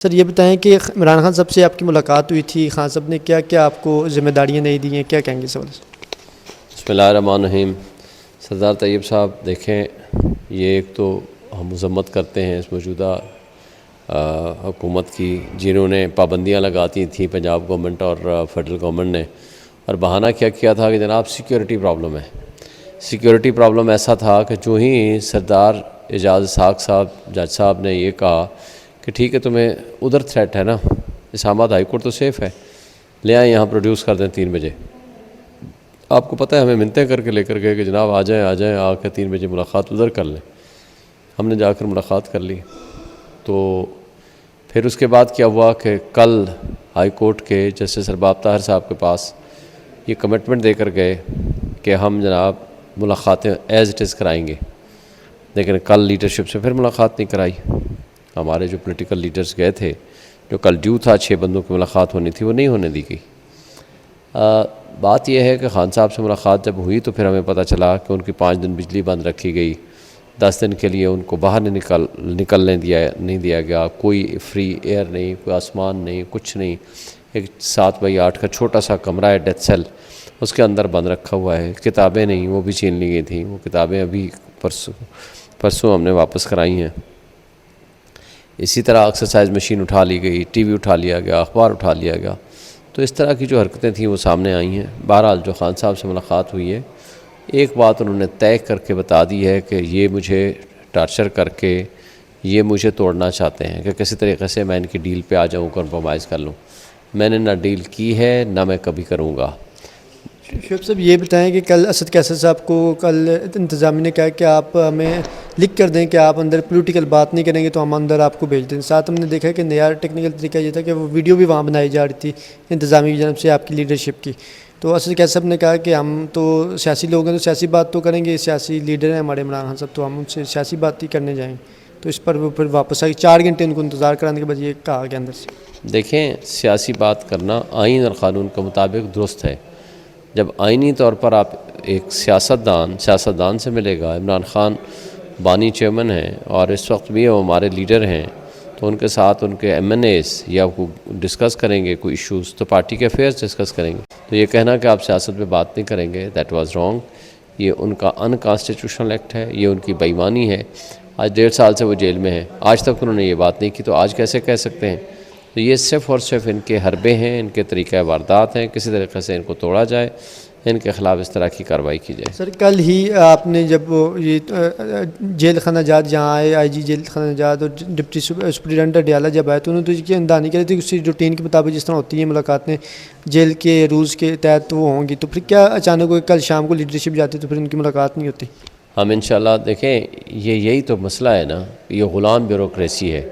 سر یہ بتائیں کہ عمران خان صاحب سے آپ کی ملاقات ہوئی تھی، خان صاحب نے کیا کیا آپ کو ذمہ داریاں نہیں دی ہیں، کیا کہیں گے اس حوالے سے؟ بسم اللہ الرحمن الرحیم۔ سردار طیب صاحب دیکھیں، یہ ایک تو ہم مذمت کرتے ہیں اس موجودہ حکومت کی، جنہوں نے پابندیاں لگاتی تھیں پنجاب گورنمنٹ اور فیڈرل گورنمنٹ نے، اور بہانہ کیا تھا کہ جناب سیکیورٹی پرابلم ہے۔ سیکیورٹی پرابلم ایسا تھا کہ جو ہی سردار اعجاز اسحاق صاحب جج صاحب نے یہ کہا کہ ٹھیک ہے تمہیں ادھر تھریٹ ہے نا، اسلام آباد ہائی کورٹ تو سیف ہے، لے آئیں یہاں پروڈیوس کر دیں 3 بجے۔ آپ کو پتہ ہے ہمیں منتیں کر کے لے کر گئے کہ جناب آ جائیں آ کے 3 بجے ملاقات ادھر کر لیں۔ ہم نے جا کر ملاقات کر لی۔ تو پھر اس کے بعد کیا ہوا کہ کل ہائی کورٹ کے جسٹس ارباب طاہر صاحب کے پاس یہ کمٹمنٹ دے کر گئے کہ ہم جناب ملاقاتیں ایز اٹ از کرائیں گے، لیکن کل لیڈرشپ سے پھر ملاقات نہیں کرائی۔ ہمارے جو پولیٹیکل لیڈرز گئے تھے، جو کل ڈیو تھا 6 بندوں کی ملاقات ہونی تھی، وہ نہیں ہونے دی گئی۔ بات یہ ہے کہ خان صاحب سے ملاقات جب ہوئی تو پھر ہمیں پتہ چلا کہ ان کی 5 دن بجلی بند رکھی گئی، 10 دن کے لیے ان کو باہر نکلنے نہیں دیا گیا، کوئی فری ایئر نہیں، کوئی آسمان نہیں، کچھ نہیں۔ ایک 7x8 کا چھوٹا سا کمرہ ہے ڈیتھ سیل، اس کے اندر بند رکھا ہوا ہے۔ کتابیں نہیں، وہ بھی چھین لی گئی تھیں، وہ کتابیں ابھی پرسوں ہم نے واپس کرائی ہیں۔ اسی طرح ایکسرسائز مشین اٹھا لی گئی، ٹی وی اٹھا لیا گیا، اخبار اٹھا لیا گیا۔ تو اس طرح کی جو حرکتیں تھیں وہ سامنے آئی ہیں۔ بہرحال جو خان صاحب سے ملاقات ہوئی ہے، ایک بات انہوں نے طے کر کے بتا دی ہے کہ یہ مجھے ٹارچر کر کے یہ مجھے توڑنا چاہتے ہیں کہ کسی طریقے سے میں ان کی ڈیل پہ آ جاؤں، کمپرومائز کر لوں۔ میں نے نہ ڈیل کی ہے نہ میں کبھی کروں گا۔ شعیب صاحب یہ بتائیں کہ کل اسد کیسر صاحب کو کل انتظامیہ نے کہا کہ آپ ہمیں لکھ کر دیں کہ آپ اندر پولیٹیکل بات نہیں کریں گے تو ہم اندر آپ کو بھیج دیں۔ ساتھ ہم نے دیکھا کہ نیا ٹیکنیکل طریقہ یہ تھا کہ وہ ویڈیو بھی وہاں بنائی جا رہی تھی انتظامیہ کی جانب سے آپ کی لیڈرشپ کی۔ تو اسد کیسر صاحب نے کہا کہ ہم تو سیاسی لوگ ہیں تو سیاسی بات تو کریں گے، سیاسی لیڈر ہیں ہمارے عمران خان صاحب، تو ہم ان سے سیاسی بات ہی کرنے جائیں۔ تو اس پر وہ پھر واپس آئی، 4 گھنٹے ان کو انتظار کرانے کے بعد یہ کہا کہ اندر سے دیکھیں، سیاسی بات کرنا آئین اور قانون کے مطابق درست ہے۔ جب آئینی طور پر آپ ایک سیاستدان سے ملے گا، عمران خان بانی چیئرمین ہیں اور اس وقت بھی وہ ہمارے لیڈر ہیں، تو ان کے ساتھ ان کے ایم این ایز یا ڈسکس کریں گے کوئی ایشوز، تو پارٹی کے افیئرز ڈسکس کریں گے۔ تو یہ کہنا کہ آپ سیاست پہ بات نہیں کریں گے، دیٹ واز رانگ۔ یہ ان کا ان کانسٹیٹیوشنل ایکٹ ہے، یہ ان کی بے ایمانی ہے۔ آج 1.5 سال سے وہ جیل میں ہیں، آج تک انہوں نے یہ بات نہیں کی، تو آج کیسے کہہ سکتے ہیں؟ تو یہ صرف اور صرف ان کے حربے ہیں، ان کے طریقہ واردات ہیں، کسی طریقے سے ان کو توڑا جائے، ان کے خلاف اس طرح کی کارروائی کی جائے۔ سر کل ہی آپ نے جب یہ جیل خانہ جات جہاں آئے، آئی جی جیل خانہ جات اور ڈپٹی سپرنٹینڈنٹ اڈیالہ جب آئے، تو انہوں نے تو یہ اندازی کری تھی کہ اسی روٹین کے مطابق جس طرح ہوتی ہیں ملاقاتیں جیل کے رولز کے تحت وہ ہوں گی، تو پھر کیا اچانک کل شام کو لیڈرشپ جاتی تو پھر ان کی ملاقات نہیں ہوتی؟ ہم انشاءاللہ دیکھیں، یہی تو مسئلہ ہے نا، یہ غلام بیوروکریسی ہے۔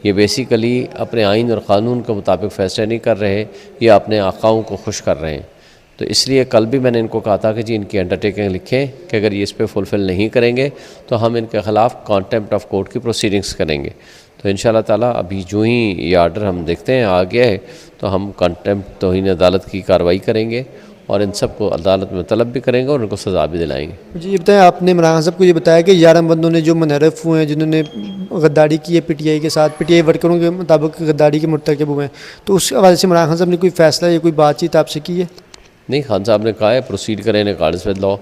یہ بیسیکلی اپنے آئین اور قانون کے مطابق فیصلے نہیں کر رہے، یہ اپنے آقاؤں کو خوش کر رہے ہیں۔ تو اس لیے کل بھی میں نے ان کو کہا تھا کہ جی ان کی انڈرٹیکنگ لکھیں کہ اگر یہ اس پہ فلفل نہیں کریں گے تو ہم ان کے خلاف کانٹیمپٹ آف کورٹ کی پروسیڈنگز کریں گے۔ تو انشاءاللہ تعالیٰ ابھی جو ہی یہ آرڈر ہم دیکھتے ہیں آ گیا ہے تو ہم کانٹیمپٹ توہین عدالت کی کارروائی کریں گے اور ان سب کو عدالت میں طلب بھی کریں گے اور ان کو سزا بھی دلائیں گے۔ جی یہ بتائیں، آپ نے عمران خان صاحب کو یہ بتایا کہ 11 بندوں نے جو منحرف ہوئے ہیں، جنہوں نے غداری کی ہے پی ٹی آئی کے ساتھ، پی ٹی آئی ورکروں کے مطابق غداری کے مرتکب ہوئے ہیں، تو اس حوالے سے عمران خان صاحب نے کوئی فیصلہ یا کوئی بات چیت آپ سے کی ہے؟ نہیں، خان صاحب نے کہا ہے پروسیڈ کریں ان اکارڈنس ود لاء۔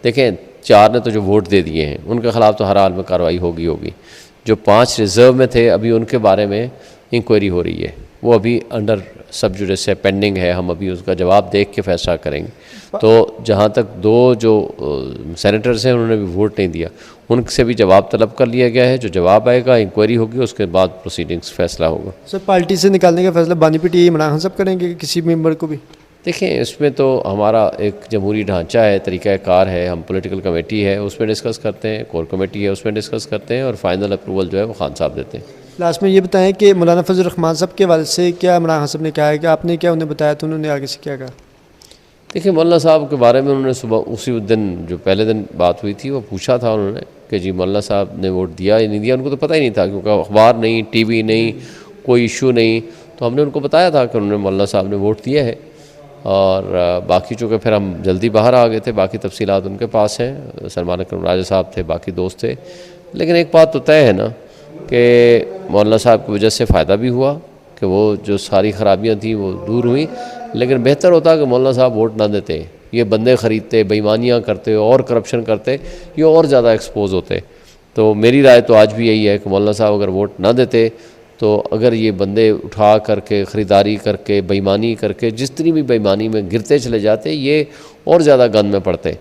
دیکھیں، 4 نے تو جو ووٹ دے دیے ہیں ان کے خلاف تو ہر حال میں کارروائی ہوگی۔ جو 5 ریزرو میں تھے ابھی ان کے بارے میں انکوائری ہو رہی ہے، وہ ابھی انڈر سب جوڈس ہے، پینڈنگ ہے، ہم ابھی اس کا جواب دیکھ کے فیصلہ کریں گے۔ تو جہاں تک 2 جو سینیٹرز ہیں انہوں نے بھی ووٹ نہیں دیا، ان سے بھی جواب طلب کر لیا گیا ہے۔ جو جواب آئے گا انکوائری ہوگی، اس کے بعد پروسیڈنگز فیصلہ ہوگا۔ سر پارٹی سے نکالنے کا فیصلہ بانی P T I Imran Khan صاحب کریں گے کسی ممبر کو بھی؟ دیکھیں، اس میں تو ہمارا ایک جمہوری ڈھانچہ ہے، طریقہ کار ہے، ہم پولیٹیکل کمیٹی ہے اس میں ڈسکس کرتے ہیں، کور کمیٹی ہے اس میں ڈسکس کرتے ہیں، اور فائنل اپروول جو ہے وہ خان صاحب دیتے ہیں۔ لاسٹ میں یہ بتائیں کہ مولانا فضل الرحمان صاحب کے والد سے کیا عمران خان صاحب نے کہا ہے کہ آپ نے کیا انہیں بتایا تو انہوں نے آگے سے کیا کہا؟ دیکھیں، مولانا صاحب کے بارے میں انہوں نے صبح اسی دن جو پہلے دن بات ہوئی تھی وہ پوچھا تھا انہوں نے کہ جی مولانا صاحب نے ووٹ دیا یا نہیں دیا۔ ان کو تو پتہ ہی نہیں تھا کیونکہ اخبار نہیں، ٹی وی نہیں، کوئی ایشو نہیں، تو ہم نے ان کو بتایا تھا کہ انہوں نے مولانا صاحب نے ووٹ دیا ہے۔ اور باقی چونکہ پھر ہم جلدی باہر آ گئے تھے، باقی تفصیلات ان کے پاس ہیں، سلمان اکرم راجہ صاحب تھے، باقی دوست تھے۔ لیکن ایک بات تو طے ہے نا کہ مولانا صاحب کی وجہ سے فائدہ بھی ہوا کہ وہ جو ساری خرابیاں تھیں وہ دور ہوئیں، لیکن بہتر ہوتا کہ مولانا صاحب ووٹ نہ دیتے، یہ بندے خریدتے، بےایمانیاں کرتے اور کرپشن کرتے، یہ اور زیادہ ایکسپوز ہوتے۔ تو میری رائے تو آج بھی یہی ہے کہ مولانا صاحب اگر ووٹ نہ دیتے تو اگر یہ بندے اٹھا کر کے خریداری کر کے بےایمانی کر کے جس طرح بھی بےایمانی میں گرتے چلے جاتے، یہ اور زیادہ گند میں پڑتے۔